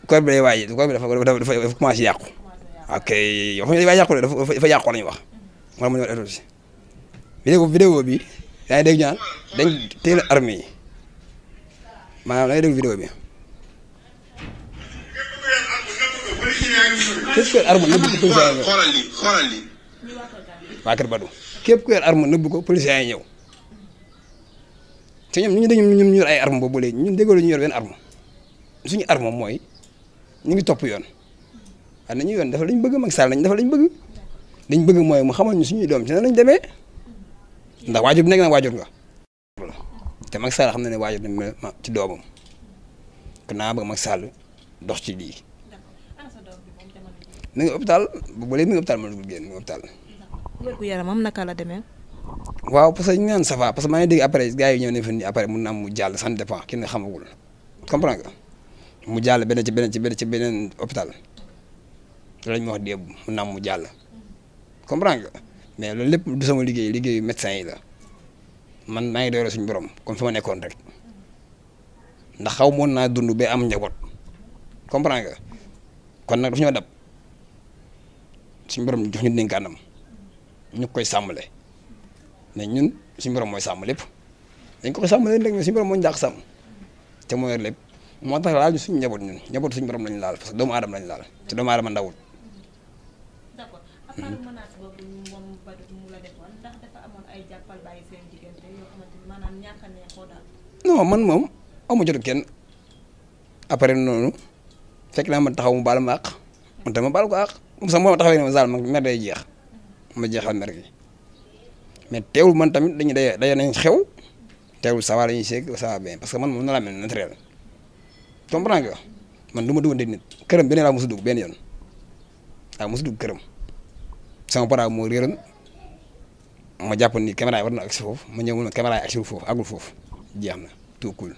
corps bi day waaj corps bi dafa commencé yàqu ok yow xam nga dafa yàqu dafa yàqu la ñuy wax wala mu ñëw état vidéo bi yaa ngi dégg ñaan dañ teel armée yi maanaam da ngay dégg vidéo bi képp ku yor arme nëbb ko policier yi ñëw xoolal lii waa Kër Badou képp ku yor arme nëbb ko policier yi ñëw te ñoom ñu yor ay arme boobu léegi ñun déggoo ñu yor benn arme suñu arme mooy ñu ngi topp yoon waaye nañu yoon dafa lañ bëgg Macky Sall nañ dafa lañ bëgg liñ bëgg mooy mu xamal ñu suñuy doom ci nan lañ demee ndax waajur bi nekk na waajur nga te Macky Sall xam na ne waajur na ci doomam kon naa bëgg Macky Sall dox ci lii mi ngi hôpital bu léegi mi ngi hôpital ma dugul génn mi ngi hôpital wérgu yaramam naka la demee. waaw parce que ñu naan ça va parce que maa ngi dégg après gars yi ñëw nañ fa ni après mun na am mu jàll ça dépend kenn xamagul comprendre nga mu jàll ci beneen hôpital loolu la ñu wax démb mun na am mu jàll comprendre nga mais loolu lépp du sama liggéey liggéeyu médecin yi la man maa ngi doore suñu borom comme fi ma nekkoon rek ndax xaw moon naa dund ba am njaboot comprendre nga kon nag dafa ñoo dab suñu borom jox ñu dénkaanam ñu koy sàmmale mais ñun suñu borom mooy sàmm lépp dañ ko koy sàmmale rek mais suñu borom moo ñu dàq sàmm te moo yor lépp moo tax laal ñu suñu njaboot ñun njaboot suñu borom lañu laal parce que doomu aadama lañu laal te doomu aadama ndawul. d'accord à part menace boobu moom Badou mu la defoon ndax dafa amoon ay jàppal bàyyi seen diggante yoo xamante ni maanaam ñàkk a neexoo daal. non man moom amu jot kenn après noonu fekk naa ma taxaw mu baal ma àq man tamit ma baal ko àq sax moo taxawee ne ma zaal ma mer day jeex ma jeexal mer gi mais teewul man tamit dañuy day nañ xew teewul ça va la ñuy seeg ça va bien parce que man moom na laa mel naturel comprends nga man du ma dugg nit këram beneen laa mosu dugg benn yoon waaw mosu dugg këram sama para moo réeroon ma jàpp ni caméra yi war na agsi foofu ma ñëw mu ne caméra yi agsi foofu agul foofu jeex na tout cool